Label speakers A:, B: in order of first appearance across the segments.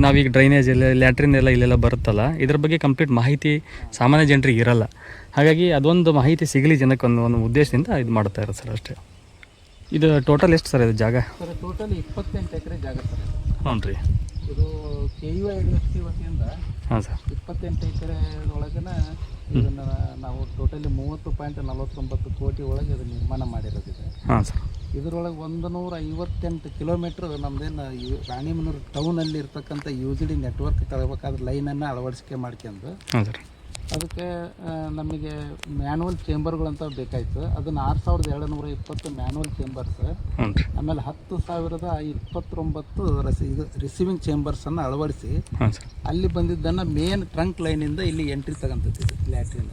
A: ನಾವೀಗ ಡ್ರೈನೇಜ್ ಎಲ್ಲ ಲ್ಯಾಟ್ರಿನ್ ಎಲ್ಲ ಇಲ್ಲೆಲ್ಲ ಬರುತ್ತಲ್ಲ, ಇದ್ರ ಬಗ್ಗೆ ಕಂಪ್ಲೀಟ್ ಮಾಹಿತಿ ಸಾಮಾನ್ಯ ಜನರಿಗೆ ಇರಲ್ಲ. ಹಾಗಾಗಿ ಅದೊಂದು ಮಾಹಿತಿ ಸಿಗಲಿ ಜನಕ್ಕೆ ಒಂದು ಉದ್ದೇಶದಿಂದ ಇದು ಮಾಡ್ತಾ ಇರೋದು ಸರ್ ಅಷ್ಟೇ. ಇದು ಟೋಟಲ್ ಎಷ್ಟು ಸರ್ ಇದು ಜಾಗ?
B: ಸರ್ ಟೋಟಲ್ 28 ಎಕರೆ ಜಾಗ ಸರ್.
A: ಹ್ಞೂ ರೀ.
B: ಇದು KUIDFC ವತಿಯಿಂದ
A: ಹಾಂ ಸರ್
B: 28 ಎಕರೆ ಒಳಗನ ಇದನ್ನು ನಾವು ಟೋಟಲಿ 30.49 ಕೋಟಿ ಒಳಗೆ ಇದು ನಿರ್ಮಾಣ ಮಾಡಿರೋದಿದೆ.
A: ಹಾಂ ಸರ್.
B: ಇದರೊಳಗೆ 158 ಕಿಲೋಮೀಟ್ರ್ ನಮ್ಮದೇನು ರಾಣಿಬೆನ್ನೂರು ಟೌನಲ್ಲಿ ಇರ್ತಕ್ಕಂಥ UGD ನೆಟ್ವರ್ಕ್ ತಗೋಬೇಕಾದ್ರೆ ಲೈನನ್ನು ಅಳವಡಿಕೆ ಮಾಡ್ಕೊಂಡು
A: ಹಾಂ ಸರ್
B: ಅದಕ್ಕೆ ನಮಗೆ ಮ್ಯಾನುವಲ್ ಚೇಂಬರ್ಗಳಂತ ಬೇಕಾಯಿತು. ಅದನ್ನು 6720 ಮ್ಯಾನುವಲ್ ಚೇಂಬರ್ಸ್, ಆಮೇಲೆ 10,029 ಇದು ರಿಸೀವಿಂಗ್ ಚೇಂಬರ್ಸನ್ನು ಅಳವಡಿಸಿ ಅಲ್ಲಿ ಬಂದಿದ್ದನ್ನು ಮೇನ್ ಟ್ರಂಕ್ ಲೈನಿಂದ ಇಲ್ಲಿ ಎಂಟ್ರಿ ತಗೊಂತೈತಿ ಲ್ಯಾಟ್ರಿನ್.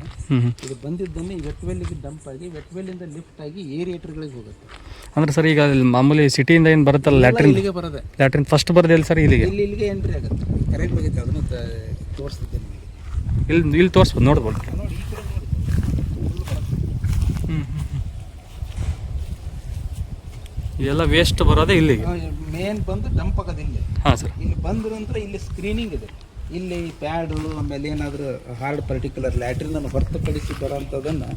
B: ಇದು ಬಂದಿದ್ದನ್ನು ಈ ವೆಟ್ವೆಲ್ಲಿಗೆ ಡಂಪ್ ಆಗಿ ವೆಟ್ವೆಲ್ಲಿಂದ ಲಿಫ್ಟ್ ಆಗಿ ಏರಿಯೇಟರ್ಗಳಿಗೆ ಹೋಗುತ್ತೆ.
A: ಅಂದರೆ ಸರ್ ಈಗ ಮಾಮೂಲಿ ಸಿಟಿಯಿಂದ ಏನು ಬರುತ್ತಲ್ಲ ಲ್ಯಾಟ್ರಿನ್,
B: ಇಲ್ಲಿಗೆ ಬರೋದೆ ಲ್ಯಾಟ್ರಿನ್
A: ಫಸ್ಟ್ ಬರೋದಿಲ್ಲ ಸರ್ ಇಲ್ಲಿಗೆ
B: ಇಲ್ಲಿಗೆ ಎಂಟ್ರಿ ಆಗುತ್ತೆ. ಕರೆಕ್ಟ್ ಹೋಗುತ್ತೆ, ಅದನ್ನು ತೋರಿಸ್ತಿದ್ದೆ ನಿಮಗೆ.
A: ಇಲ್ಲಿ ತೋರಿಸ್ಬೋದು, ನೋಡ್ಬೋದು. ಇದೆಲ್ಲ ವೇಸ್ಟ್ ಬರೋದೇ ಇಲ್ಲಿಗೆ
B: ಮೇನ್ ಬಂದು ಡಂಪ್ ಆಗೋದು ಇಲ್ಲಿ.
A: ಹಾಂ ಸರ್.
B: ಇಲ್ಲಿ ಬಂದ ನಂತರ ಇಲ್ಲಿ ಸ್ಕ್ರೀನಿಂಗ್ ಇದೆ. ಇಲ್ಲಿ ಪ್ಯಾಡು ಆಮೇಲೆ ಏನಾದರೂ ಹಾರ್ಡ್ ಪರ್ಟಿಕ್ಯುಲರ್ ಲ್ಯಾಟ್ರಿನ್ ಹೊರತುಪಡಿಸಿ ಬರೋಂಥದ್ದನ್ನು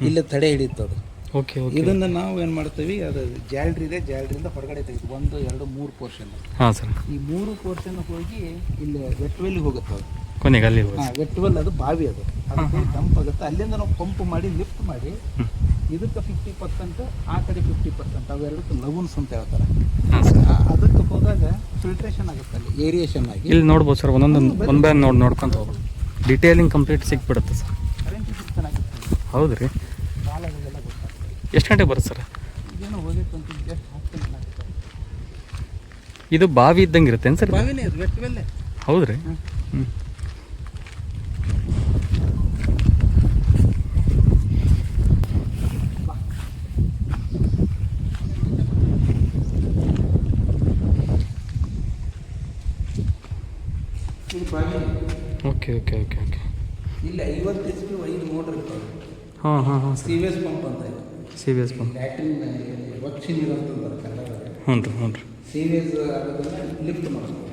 B: ಇಲ್ಲಿ ತಡೆ ಹಿಡಿತದೆ.
A: ಓಕೆ.
B: ಇದನ್ನು ನಾವು ಏನು ಮಾಡ್ತೀವಿ, ಅದು ಜಾಲ್ರಿ ಇದೆ, ಜಾಲ್ರಿಯಿಂದ ಹೊರಗಡೆ ತೆಗೆದು 1, 2, 3 ಪೋರ್ಷನ್.
A: ಹಾಂ ಸರ್. ಈ
B: 3 ಪೋರ್ಷನ್ ಹೋಗಿ ಇಲ್ಲಿ ವೆಟ್ವೆಲ್ಲಿಗೆ ಹೋಗುತ್ತೆ. ಅದು
A: ಕೊನೆಗೆ ಅಲ್ಲಿ
B: ವೆಟ್ವೆಲ್, ಅದು ಬಾವಿ, ಅದು ಡಂಪ್ ಆಗುತ್ತೆ. ಅಲ್ಲಿಂದ ನಾವು ಪಂಪ್ ಮಾಡಿ ಲಿಫ್ಟ್ ಮಾಡಿ ಇದಕ್ಕೆ 50%, ಆ ಕಡೆ 50%, ಅವೆರಡಕ್ಕೆ ಲಗೂನ್ಸ್ ಅಂತ ಹೇಳ್ತಾರೆ. ಅದಕ್ಕೆ ಹೋದಾಗ ಫಿಲ್ಟ್ರೇಷನ್ ಆಗುತ್ತೆ, ಅಲ್ಲಿ ಏರಿಯೇಷನ್ ಆಗಿ.
A: ಇಲ್ಲಿ ನೋಡ್ಬೋದು ಸರ್, ಒಂದೊಂದು ಬ್ಯಾನ್ ನೋಡ್ಕೊಂತ ಹೋಗ್ಬೋದು. ಡೀಟೇಲಿಂಗ್ ಕಂಪ್ಲೀಟ್ ಸಿಕ್ಬಿಡುತ್ತೆ ಸರ್.
B: ಕರೆಂಟ್ ಚೆನ್ನಾಗುತ್ತೆ.
A: ಹೌದು ರೀ.
B: ಕಾಲಾಗೆಲ್ಲ ಗೊತ್ತಾಗ್ತದೆ.
A: ಎಷ್ಟು ಗಂಟೆಗೆ ಬರುತ್ತೆ ಸರ್?
B: ಇದೇನೋ ಹೋಗಿತ್ತು ಅಂತ ಜಸ್ಟ್ 10 minutes ಆಗುತ್ತೆ.
A: ಇದು ಬಾವಿ ಇದ್ದಂಗೆ ಇರುತ್ತೆ ಸರ್?
B: ಬಾವಿನೇ ಅದು, ವೆಟ್ವೆಲ್ಲೇ.
A: ಹೌದು ರೀ. Okay okay okay okay.
B: ಇಲ್ಲಿ 50 HP 5 ಮೋಟರ್ ಇರ್ತವೆ.
A: ಹಾಂ ಹಾಂ ಹಾಂ.
B: CVS ಪಂಪ್ ಅಂತ ಇದೆ.
A: CVS pump.
B: ಲ್ಯಾಟ್ರಿನ್ ವಕ್ಷಿ ನೀರು ಅಂತಂದ್ರೆ ಕನ್ನಡದಾಗ.
A: ಹ್ಞೂ ರೀ ಹ್ಞೂ ರೀ.
B: CVS ಆಗೋದನ್ನು ಲಿಫ್ಟ್ ಮಾಡ್ತೀವಿ.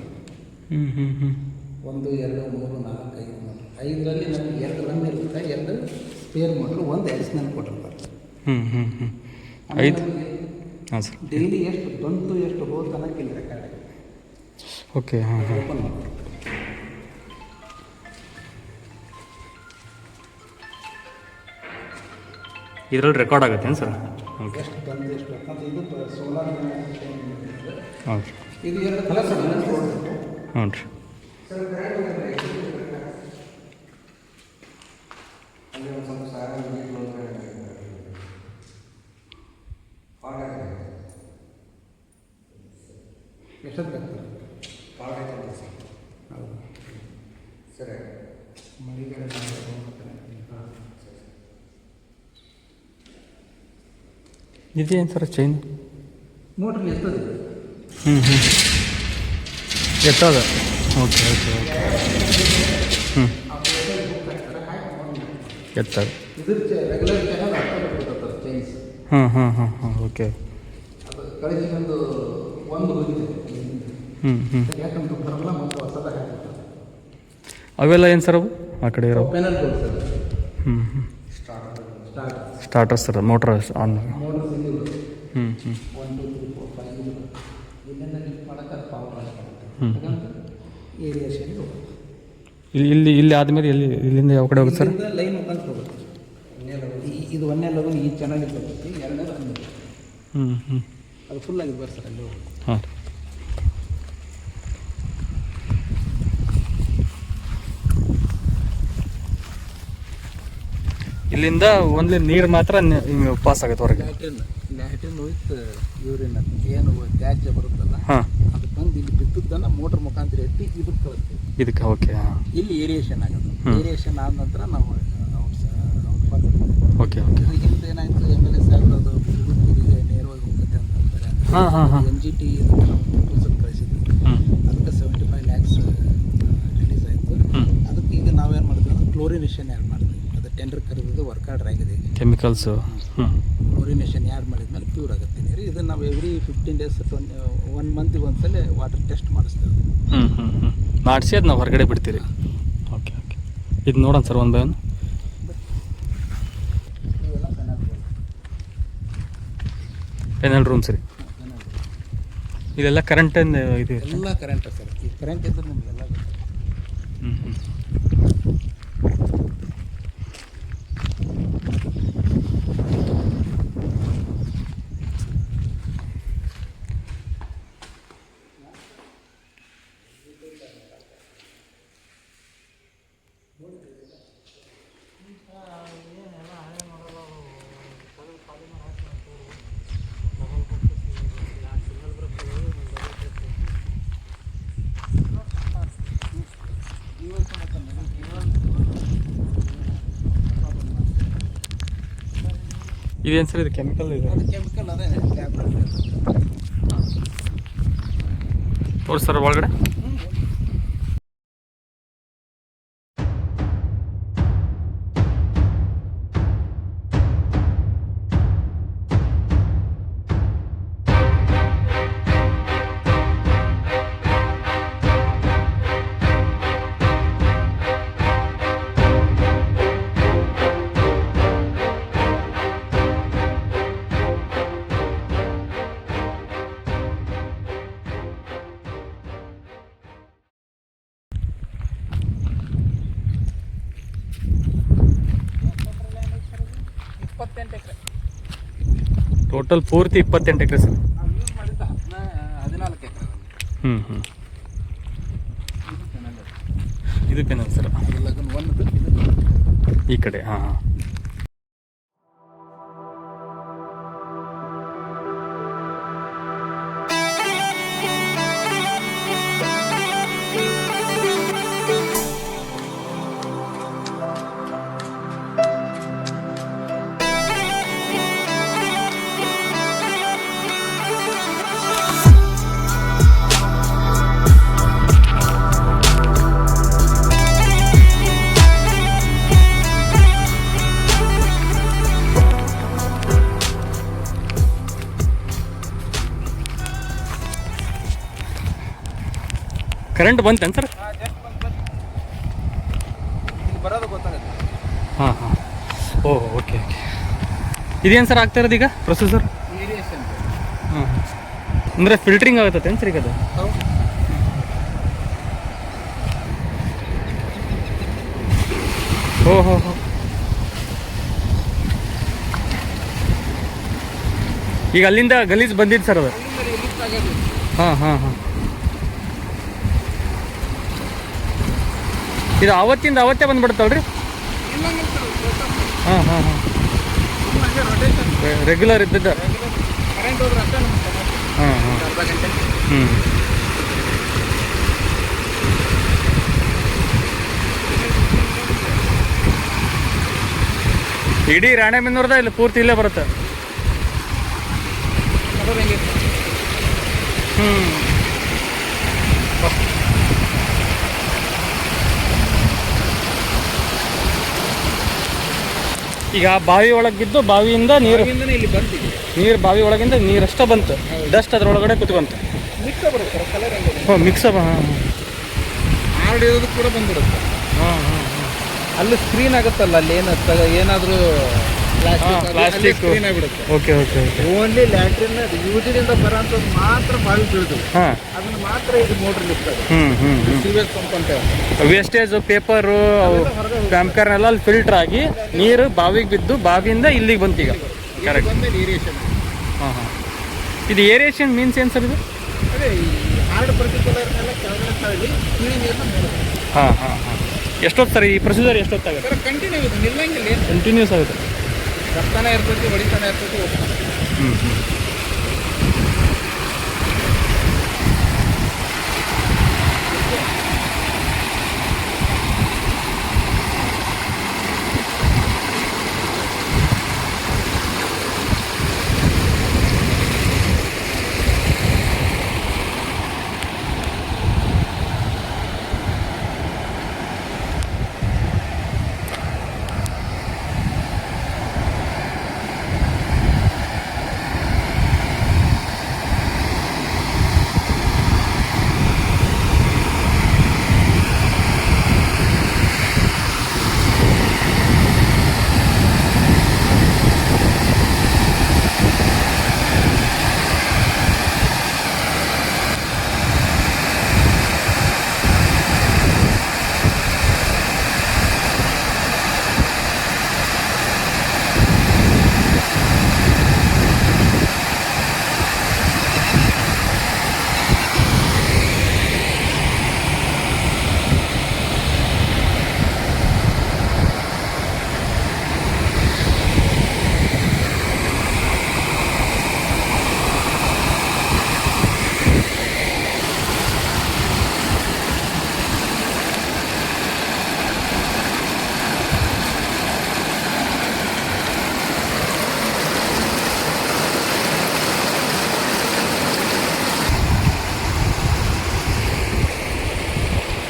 A: 1,
B: 2, 3, 4, 5 ಮೋಟರ್. 5ರಲ್ಲಿ ನಮಗೆ 2 ರನ್ ಇರುತ್ತೆ, 2 ಸ್ಪೇರ್ ಮೋಟ್ರ್, 1 ಅಡಿಷ್ನಲ್ ಕೊಟ್ಟಿರ್ತಾರೆ.
A: 5. ಹಾಂ ಸರ್.
B: ಡೈಲಿ ಎಷ್ಟು ಬಂತು ಎಷ್ಟು ಹೋದ ಅನ್ನೋಕ್ಕೆ ಇಲ್ಲಿ ರೆಕಾರ್ಡ್ ಆಗಿದೆ.
A: ಓಕೆ. ಹಾಂ ಹಾಂ.
B: ಓಪನ್ ಮಾಡಿ.
A: ಇದರಲ್ಲಿ ರೆಕಾರ್ಡ್ ಆಗುತ್ತೆ ಸರ್? ಓಕೆ.
B: ಎಷ್ಟು ಬಂದು ಎಷ್ಟು ಅಂತ ಇದು ಸೋಲಾರ್.
A: ಹಾಂ.
B: ಇದು 2 ಕಲರ್ಸ್
A: ಹ್ಞೂ ರೀ.
B: ಎಷ್ಟೊತ್ತು ಬೇಕು? ಹೌದು ಸರಿ. ಮಳಿಗೆರೆ
A: ಇದೇನು ಸರ್ ಚೈನ್?
B: ಮೋಟ್ರಲ್ಲಿ ಎತ್ತದ.
A: ಎತ್ತದ. Okay okay okay. ಎತ್ತದ.
B: ಇದ್ರ ರೆಗ್ಯುಲರ್ ಚಾನಲ್ ಆಗ್ತದೆ ಚೈನ್ಸ್.
A: ಓಕೆ.
B: ಅದು ಕಳಿಸಿಕೊಂಡು ಒಂದು ಹೋಗಿದೆ. ಯಾಕಂದ್ರೆ ಬರಲ್ಲ, ಮತ್ತು ಹೊಸದ ಹಾಕಿತ್ತು.
A: ಅವೆಲ್ಲ ಏನು ಸರ್ ಅವು ಆ ಕಡೆ ಇರೋ?
B: Panel sir.
A: Starter sir, motor on.
B: Motor single. 1, 2, 3, 4, 5 ಇಲ್ಲಿಂದ ಲಿಫ್ಟ್ ಮಾಡೋಕೆ ಪವರ್ ಏರಿಯೇಷನ್ ಹೋಗುತ್ತೆ.
A: ಇಲ್ಲಿ ಆದಮೇಲೆ ಇಲ್ಲಿಂದ ಯಾವ ಕಡೆ ಹೋಗುತ್ತೆ ಸರ್?
B: ಲೈನ್ ಮುಖಾಂತರ ಹೋಗುತ್ತೆ. ಇದು 1ನೇ ಲಗೂನ್ ಈ ಚಾನಲಿಗೆ ಬರ್ತೈತಿ, 2ನೇ ಲಗೂನ್ ಅದು ಫುಲ್ ಆಗಿ ಬರ್ತಾರೆ ಅಲ್ಲಿ.
A: ಹಾಂ. ಇಲ್ಲಿಂದ ಒಂದ್ಲಿ ನೀರು ಮಾತ್ರ ಪಾಸ್ ಆಗುತ್ತೆ ಹೊರಗೆ.
B: ಲ್ಯಾಟ್ರಿನ್ ವಿತ್ ಯೂರಿನ್ ಏನು ತ್ಯಾಜ್ಯ ಬರುತ್ತಲ್ಲ, ಅದು ಬಂದು ಇಲ್ಲಿ ಬಿದ್ದದ್ದನ್ನು ಮೋಟ್ರ್ ಮುಖಾಂತರ ಎತ್ತಿ ಇದಕ್ಕೆ ಕಳಿಸ್ತೀವಿ.
A: ಇದಕ್ಕೆ ಓಕೆ.
B: ಇಲ್ಲಿ ಏರಿಯೇಷನ್ ಆಗೋದು. ಏರಿಯೇಷನ್ ಆದ ನಂತರ ನಾವು
A: ಓಕೆ ಓಕೆ.
B: ಹಿಂದೆ ಏನಾಯಿತು, MLA ಸಾಹೇಬ್ರು ಅದು ಹುಡುಗರಿಗೆ ನೇರವಾಗಿ ಹೋಗುತ್ತೆ ಅಂತ ಹೇಳ್ತಾರೆ. NGT ನಾವು ಪ್ರಪೋಸಲ್ ಕಳಿಸಿದ್ವಿ. ಅದಕ್ಕೆ 75 lakhs ರಿಲೀಸ್ ಆಯಿತು. ಅದಕ್ಕೆ ಈಗ ನಾವೇನು ಮಾಡಿದ್ವಿ ಅಂದ್ರೆ ಕ್ಲೋರಿನೇಷನ್ ಆ್ಯಡ್ ಮಾಡಿದ್ವಿ. ಅದು ಟೆಂಡರ್ ಕರೆದಿದ್ದು ವರ್ಕ್ ಆರ್ಡರ್ ಆಗಿದೆ.
A: ಕೆಮಿಕಲ್ಸು
B: ಕ್ಲೋರಿನೇಷನ್ ಆ್ಯಡ್ ಮಾಡಿದ್ಮೇಲೆ ಪ್ಯೂರ್ ಆಗುತ್ತೆ ನೀರು. ಇದನ್ನು ನಾವು ಎವ್ರಿ 15 days 1 ಮಂತಿಗೆ ಒಂದ್ಸಲ ವಾಟರ್ ಟೆಸ್ಟ್ ಮಾಡಿಸ್ತೇವೆ.
A: ಮಾಡಿಸಿ ಅದು ನಾವು ಹೊರಗಡೆ ಬಿಡ್ತೀರಿ. Okay okay. ಇದು ನೋಡೋಣ ಸರ್ ಒಂದು ಬೈ ಒಂದು.
B: ಇವೆಲ್ಲ
A: ಪೆನಲ್ ರೂಮ್ಸ್ ರೀ. ಇದೆಲ್ಲ ಕರೆಂಟಿಂದ ಇದು
B: ಎಲ್ಲ ಕರೆಂಟ್ ಸರ್. ಈ ಕರೆಂಟ್ ಇದ್ರೆ ನಿಮಗೆಲ್ಲ
A: ಹ್ಞೂ ಹ್ಞೂ. ಇದೇನು ಸರ್ ಇದು ಕೆಮಿಕಲ್ ಇದೆ?
B: ಅದು ಕೆಮಿಕಲ್ ಅದೇ ಲ್ಯಾಬ್.
A: ತೋರಿಸಿ ಸರ್ ಒಳಗಡೆ. ಟೋಟಲ್ ಪೂರ್ತಿ 28 ಎಕರೆ ಸರ್.
B: ನಾವು ಯೂಸ್ ಮಾಡಿದ್ದ 14 ಎಕರೆ.
A: ಹ್ಞೂ ಹ್ಞೂ. ಇದು ಪೆನಲ್ ಸರ್. ಈ ಕಡೆ ಹಾಂ ಹಾಂ. ಕರೆಂಟ್ ಬಂತೇನು ಸರ್?
B: ಬರೋದು ಗೊತ್ತಾಗುತ್ತೆ.
A: ಹಾಂ ಹಾಂ. Oh okay okay. ಇದೇನು ಸರ್ ಆಗ್ತಾ ಇರೋದು ಈಗ ಪ್ರೊಸೆಸರ್?
B: ವೇರಿಯೇಷನ್.
A: ಹಾಂ. ಅಂದರೆ ಫಿಲ್ಟ್ರಿಂಗ್ ಆಗುತ್ತೇನು ಸರ್ ಈಗ ಅದು?
B: ಹೌದು.
A: ಓ ಹೋ ಹೋ. ಈಗ ಅಲ್ಲಿಂದ ಗಲೀಜು ಬಂದಿದ್ದು ಸರ್ ಅದು? ಹಾಂ ಹಾಂ ಹಾಂ. ಇದು ಅವತ್ತಿಂದ ಅವತ್ತೇ ಬಂದ್ಬಿಡುತ್ತಲ್ರಿ? ಹಾಂ ಹಾಂ ಹಾಂ. ರೆಗ್ಯುಲರ್ ಇದ್ದದ್ದು.
B: ಕರೆಂಟ್ ಹೋದ್ರೆ ಅಷ್ಟೇ
A: ಹಾಂ ಹಾಂ.
B: ಅರ್ಧ ಗಂಟೆ.
A: ಹ್ಞೂ. ಇಡೀ ರಾಣೆಬೆನ್ನೂರ್ದ ಇಲ್ಲಿ ಪೂರ್ತಿ ಇಲ್ಲೇ ಬರುತ್ತೆ? ಹ್ಞೂ. ಈಗ ಬಾವಿ ಒಳಗೆ ಬಿದ್ದು ಬಾವಿಯಿಂದ ನೀರು
B: ಇಲ್ಲಿ ಬಂದಿದೆ.
A: ನೀರು ಬಾವಿ ಒಳಗಿಂದ ನೀರಷ್ಟೇ ಬಂತು, ಡಸ್ಟ್ ಅದ್ರೊಳಗಡೆ ಕುತ್ಕೊಂತು.
B: ಮಿಕ್ಸ್ ಬರುತ್ತೆ ಕಲರ್ ಹೆಂಗಿದೆ?
A: ಹ್ಞೂ ಮಿಕ್ಸ್. ಹಾಂ ಹಾಂ.
B: ಹಾರ್ಡ್ ಇರೋದು ಕೂಡ ಬಂದ್ಬಿಡುತ್ತೆ.
A: ಹಾಂ ಹಾಂ.
B: ಅಲ್ಲಿ ಸ್ಕ್ರೀನ್ ಆಗುತ್ತಲ್ಲ, ಅಲ್ಲಿ ಏನಾದರೂ
A: ಪ್ಲಾಸ್ಟಿಕ್
B: ಸ್ಕ್ರೀನ್ ಆಗಿಬಿಡುತ್ತೆ.
A: Okay okay okay.
B: Only latrine ಯೂಸಿನಿಂದ ಬರೋಂಥದ್ದು ಮಾತ್ರ ಬಾವಿ ಬೀಳುದು.
A: ಹಾಂ.
B: ಅದನ್ನು ಮಾತ್ರ ಇದು ಮೋಟ್ರ್ ನಿಲ್ತದೆ.
A: ಹ್ಞೂ ಹ್ಞೂ ಹ್ಞೂ.
B: ಸಿವೇಜ್ ಪಂಪ್ ಅಂತ
A: ವೇಸ್ಟೇಜು ಪೇಪರು ಪ್ಯಾಂಕರ್ನೆಲ್ಲ ಅಲ್ಲಿ ಫಿಲ್ಟ್ರ್ ಆಗಿ ನೀರು ಬಾವಿಗೆ ಬಿದ್ದು ಬಾವಿಯಿಂದ ಇಲ್ಲಿಗೆ ಬಂತು ಈಗ. ಕರೆಕ್ಟ್.
B: ಏರಿಯೇಷನ್.
A: ಹಾಂ ಹಾಂ. ಇದು ಏರಿಯೇಷನ್ ಮೀನ್ಸ್ ಏನು ಸರ್ ಇದು?
B: ಅದೇ ಈ ಹಾರ್ಡ್ ಪರ್ಟಿಕ್ಯುಲರ್ನೆಲ್ಲ ಕೆಳಗಡೆ ತಳ್ಳಿ ಕ್ಲೀನ್ ನೀರನ್ನ ಮಾಡೋದು.
A: ಹಾಂ ಹಾಂ ಹಾಂ. ಎಷ್ಟೊತ್ತು ಸರ್ ಈ ಪ್ರೊಸೀಜರ್ ಎಷ್ಟೊತ್ತಾಗುತ್ತೆ?
B: ಸರ್ ಕಂಟಿನ್ಯೂ ಇದೆ, ನಿಲ್ಲಂಗಿಲ್ಲ. ಏನು
A: ಕಂಟಿನ್ಯೂಸ್ ಆಗುತ್ತೆ.
B: ಬರ್ತಾನೆ ಇರ್ತೈತಿ, ಹೊಡಿತಾನೆ ಇರ್ತೈತಿ, ಹೋಗ್ತಾನೆ.
A: ಹ್ಞೂ ಹ್ಞೂ.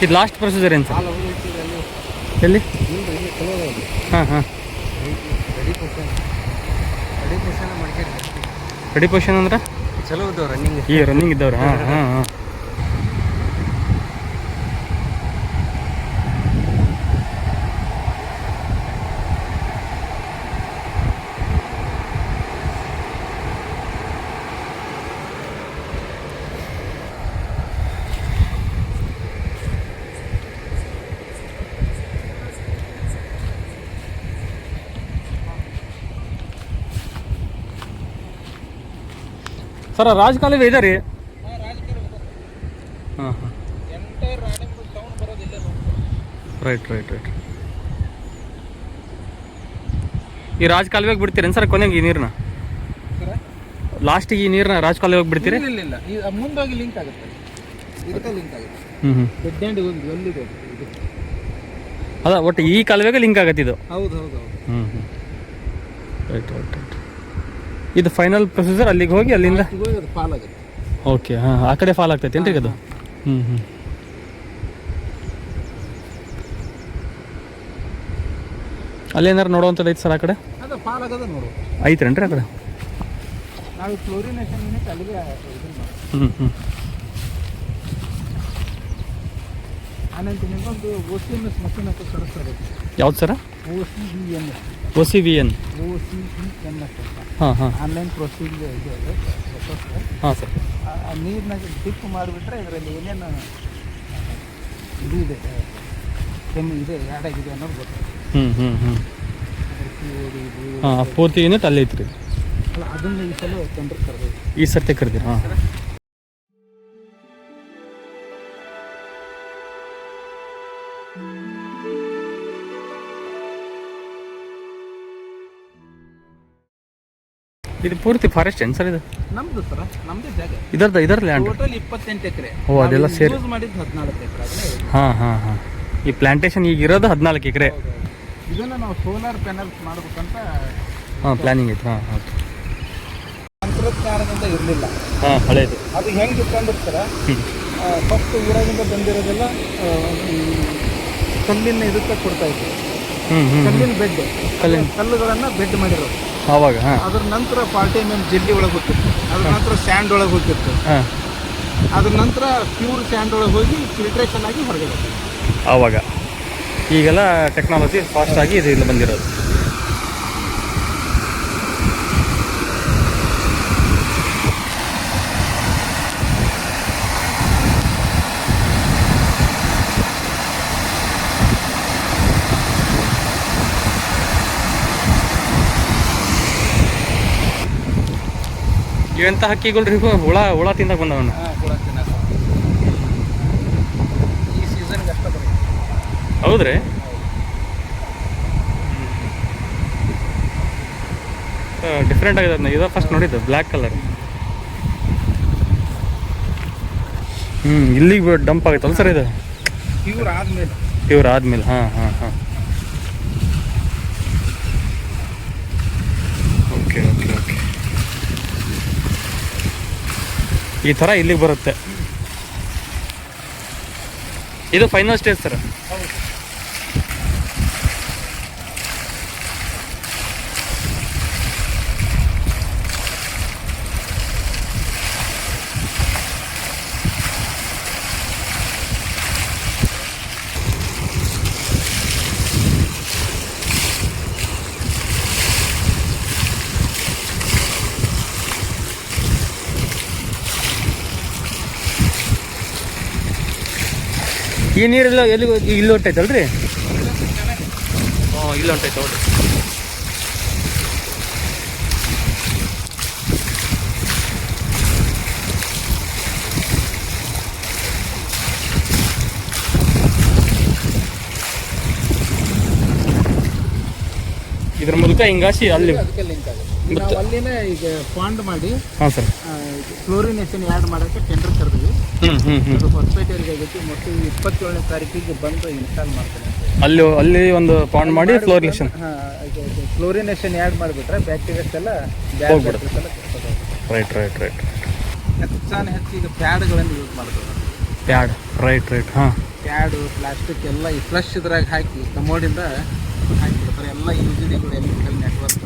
A: ಇದು ಲಾಸ್ಟ್ ಪ್ರೊಸೀಜರ್ ಏನು ಸರ್?
B: ಹಾಲು ಅವರು ಇಟ್ಟಿದ್ದು ಅಲ್ಲಿ
A: ಎಲ್ಲಿ?
B: ಇಲ್ರಿ ಇಲ್ಲಿ ಚಲೋ ಅದಾವ
A: ಹಾಂ ಹಾಂ.
B: ರೆಡಿ ಪೊಸಿಷನ್ ಮಾಡ್ಕೊಂಡು
A: ರೆಡಿ ಪೊಸಿಷನ್ ಅಂದ್ರೆ
B: ಚಲೋ ಇದಾವ ರನ್ನಿಂಗ್.
A: ಈ ರನ್ನಿಂಗ್ ಇದ್ದವ್ರು. ಹಾಂ ಹಾಂ ಹಾಂ. ಸರ್ ರಾಜಕಾಲುವೆ ಇದೆ ರೀ? ಹಾಂ ಹಾಂ. Right right right. ಈ ರಾಜಕಾಲುವೆಗೆ ಬಿಡ್ತೀರೇನು ಸರ್ ಕೊನೆಗೆ ಈ ನೀರನ್ನ? ಲಾಸ್ಟಿಗೆ ಈ ನೀರನ್ನ ರಾಜಕಾಲುವೆಗೆ ಬಿಡ್ತೀರಿ?
B: ಇಲ್ಲ ಇಲ್ಲ, ಇದು ಮುಂದೋಗಿ ಲಿಂಕ್ ಆಗುತ್ತೆ, ಇದಕ್ಕೆ ಲಿಂಕ್ ಆಗುತ್ತೆ.
A: ಹ್ಞೂ ಹ್ಞೂ.
B: ಡೆಡ್ ಎಂಡ್ ಒಂದು ಎಲ್ಲಿದೆ ಇದು?
A: ಅದ ಒಟ್ಟು ಈ ಕಾಲುವೆಗೆ ಲಿಂಕ್ ಆಗತ್ತೆ ಇದು?
B: ಹೌದು ಹೌದು ಹೌದು.
A: ಹ್ಞೂ ಹ್ಞೂ. Right right right. ಇದು ಫೈನಲ್ ಪ್ರೊಸೀಜರ್ ಅಲ್ಲಿಗೆ ಹೋಗಿ ಅಲ್ಲಿಂದ
B: ಅದು ಫಾಲ್ ಆಗುತ್ತೆ.
A: ಓಕೆ. ಹಾಂ, ಆ ಕಡೆ ಫಾಲ್ ಆಗ್ತೈತೆ ಏನು ರೀ ಅದು? ಹ್ಞೂ ಹ್ಞೂ. ಅಲ್ಲೇನಾರು ನೋಡುವಂಥದ್ದು ಐತೆ ಸರ್ ಆ ಕಡೆ?
B: ಅದು ಫಾಲ್ ಆಗೋದು ನೋಡು
A: ಐತ್ರೇನು ರೀ ಆ ಕಡೆ?
B: ನಾವು ಫ್ಲೋರಿನೇಷನ್ ಯೂನಿಟ್ ಅಲ್ಲಿಗೆ ಇದನ್ನು ಮಾಡಿ.
A: ಹ್ಞೂ ಹ್ಞೂ.
B: ಆನಂತರ ನಿಮಗೊಂದು OCMS ಮಷೀನ್ ಅಂತ ಸಡಿಸ್ತಾರೆ.
A: ಯಾವ್ದು ಸರ?
B: OCVMS.
A: OCVN.
B: OCEMS ಅಂತ.
A: ಹಾಂ ಹಾಂ.
B: ಆನ್ಲೈನ್ ಪ್ರೊಸೀಜರ್ ಇದು ಅದು
A: ಹಾಂ ಸರ್.
B: ಆ ನೀರಿನಾಗ ಡಿಪ್ ಮಾಡಿಬಿಟ್ರೆ ಇದರಲ್ಲಿ ಏನೇನು ಇದು ಇದೆ, ಕೆಮ್ಮು ಇದೆ, ಆ್ಯಡ್ ಆಗಿದೆ ಅನ್ನೋದು ಗೊತ್ತಾಗುತ್ತೆ.
A: ಹ್ಞೂ ಹ್ಞೂ ಹ್ಞೂ.
B: ಅದ್ರ COD ಇದು
A: ಹಾಂ, ಪೂರ್ತಿ ಯೂನಿಟ್ ಅಲ್ಲಿ ಐತ್ರಿ.
B: ಅಲ್ಲ, ಅದನ್ನು ಈ ಸಲ ಟೆಂಡರ್ ಕರೆದೈತೆ.
A: ಈ ಸರ್ತಿ ಕರೆದಿರಿ? ಹಾಂ. ಇದು ಪೂರ್ತಿ ಫಾರೆಸ್ಟ್ ಏನು ಸರ್ ಇದು?
B: ನಮ್ದು ಸರ, ನಮ್ಮದೇ ಜಾಗ.
A: ಇದರ ಲ್ಯಾಂಡ್
B: ಟೋಟಲ್ 28 ಎಕರೆ.
A: ಓ, ಅದೆಲ್ಲ ಸೇರಿ
B: ಯೂಸ್ ಮಾಡಿದ್ದು 14 ಎಕರೆ. ಅದನ್ನೇ
A: ಹಾಂ ಹಾಂ ಹಾಂ. ಈ ಪ್ಲಾಂಟೇಶನ್ ಈಗ ಇರೋದು 14 ಎಕರೆ.
B: ಇದನ್ನು ನಾವು ಸೋಲಾರ್ ಪ್ಯಾನಲ್ಸ್ ಮಾಡ್ಬೇಕಂತ
A: ಹಾಂ, ಪ್ಲಾನಿಂಗ್ ಐತೆ. ಹಾಂ ಓಕೆ.
B: ತಂತ್ರಜ್ಞಾನದಿಂದ ಇರಲಿಲ್ಲ.
A: ಹಾಂ, ಹಳೇದು.
B: ಅದು ಹೆಂಗೆ ಇಟ್ಕೊಂಡಿರ್ತಾರೆ ಸರ,
A: ಹ್ಞೂ.
B: ಫಸ್ಟ್ ಊರಾಗಿಂದ ಬಂದಿರೋದೆಲ್ಲ ಕಲ್ಲಿನ ಇದಕ್ಕೆ ಕೊಡ್ತಾ ಇದ್ರು.
A: ಹ್ಞೂ ಹ್ಞೂ.
B: ಕಲ್ಲಿನ ಬೆಡ್,
A: ಕಲ್ಲಿನ
B: ಕಲ್ಲುಗಳನ್ನು ಬೆಡ್ ಮಾಡಿರೋದು.
A: ಆವಾಗ ಹಾಂ.
B: ಅದ್ರ ನಂತರ 40 mm ಜಲ್ಲಿ ಒಳಗೆ ಹೋಗ್ತಿತ್ತು. ಅದ್ರ ನಂತರ ಸ್ಯಾಂಡ್ ಒಳಗೆ ಹೋಗ್ತಿತ್ತು.
A: ಹಾಂ.
B: ಅದ್ರ ನಂತರ ಪ್ಯೂರ್ ಸ್ಯಾಂಡ್ ಒಳಗೆ ಹೋಗಿ ಫಿಲ್ಟ್ರೇಷನ್ ಆಗಿ ಹೊರಗೆ ಬರ್ತದೆ.
A: ಆವಾಗ ಈಗೆಲ್ಲ ಟೆಕ್ನಾಲಜಿ ಫಾಸ್ಟಾಗಿ ಇದು ಇಲ್ಲಿ ಬಂದಿರೋದು. ಇವೆಂಥ ಹಕ್ಕಿಗಳು ರೀ? ಹುಳ ತಿಂದಾಗ ಬಂದವನ್ನ?
B: ಈ ಸೀಸನ್ಗೆ ಅಷ್ಟ ಬರುತ್ತೆ.
A: ಹೌದ್ರಿ? ಡಿಫ್ರೆಂಟ್ ಆಗಿದೆ. ಅದನ್ನ ಇದು ಫಸ್ಟ್ ನೋಡಿದ್ದು ಬ್ಲ್ಯಾಕ್ ಕಲರ್. ಇಲ್ಲಿಗೆ ಡಂಪ್ ಆಗುತ್ತಲ್ಲ ಸರ್ ಇದು? ಪ್ಯೂರ್ ಆದ್ಮೇಲೆ. ಹಾಂ ಹಾಂ ಹಾಂ. Okay okay okay. ಈ ಥರ ಇಲ್ಲಿಗೆ ಬರುತ್ತೆ. ಇದು ಫೈನಲ್ ಸ್ಟೇಜ್ ಸರ್? ಈ ನೀರೆಲ್ಲ ಎಲ್ಲಿ ಇಲ್ಲಿ ಹೊಂಟೈತಲ್ರಿ? ಹಾಂ, ಇಲ್ಲಿ ಹೊಂಟೈತೆ ನೋಡ್ರಿ. ಇದ್ರ ಮೂಲಕ ಹಿಂಗಾಸಿ ಅಲ್ಲಿ
B: ಅದಕ್ಕೆ ಲಿಂಕ್ ಆಗುತ್ತೆ. ನಾವು ಅಲ್ಲಿನೇ ಈಗ ಪಾಂಡ್ ಮಾಡಿ
A: ಹಾಂ ಸರ್
B: ಫ್ಲೋರಿನೇಷನ್ ಆ್ಯಡ್ ಮಾಡೋಕ್ಕೆ ಟೆಂಡರ್ ಕರೆದ್ವಿ. ಅದು ಹೊಸಪೇಟೆಯಲ್ಲಿ ಆಗೈತಿ. ಮತ್ತು 27ನೇ ತಾರೀಕಿಗೆ ಬಂದು ಇನ್ಸ್ಟಾಲ್ ಮಾಡ್ತಾರೆ.
A: ಅಲ್ಲಿ ಒಂದು ಪಾಂಡ್ ಮಾಡಿ ಫ್ಲೋರಿನೇಷನ್
B: ಫ್ಲೋರಿನೇಷನ್ ಆ್ಯಡ್ ಮಾಡಿಬಿಟ್ರೆ ಬ್ಯಾಕ್ಟೀರಿಯಾಸ್ ಎಲ್ಲ
A: ಹೋಗ್ಬಿಡುತ್ತೆ. Right right right.
B: ಹೆಚ್ಚಾನ ಹೆಚ್ಚು ಈಗ ಪ್ಯಾಡ್ಗಳನ್ನು ಯೂಸ್ ಮಾಡ್ತಾರೆ.
A: ಪ್ಯಾಡ್. Right right. ಹಾಂ,
B: ಪ್ಯಾಡು ಪ್ಲಾಸ್ಟಿಕ್ ಎಲ್ಲ ಈ ಫ್ಲಶ್ ಇದ್ರಾಗ ಹಾಕಿ ಕಮೋಡಿಂದ ಹಾಕಿಬಿಡ್ತಾರೆ. ಎಲ್ಲ ಯೂಸಿಡಿಗಳು ಎಲೆಕ್ಟ್ರಿಕಲ್ ನೆಟ್ವರ್ಕ್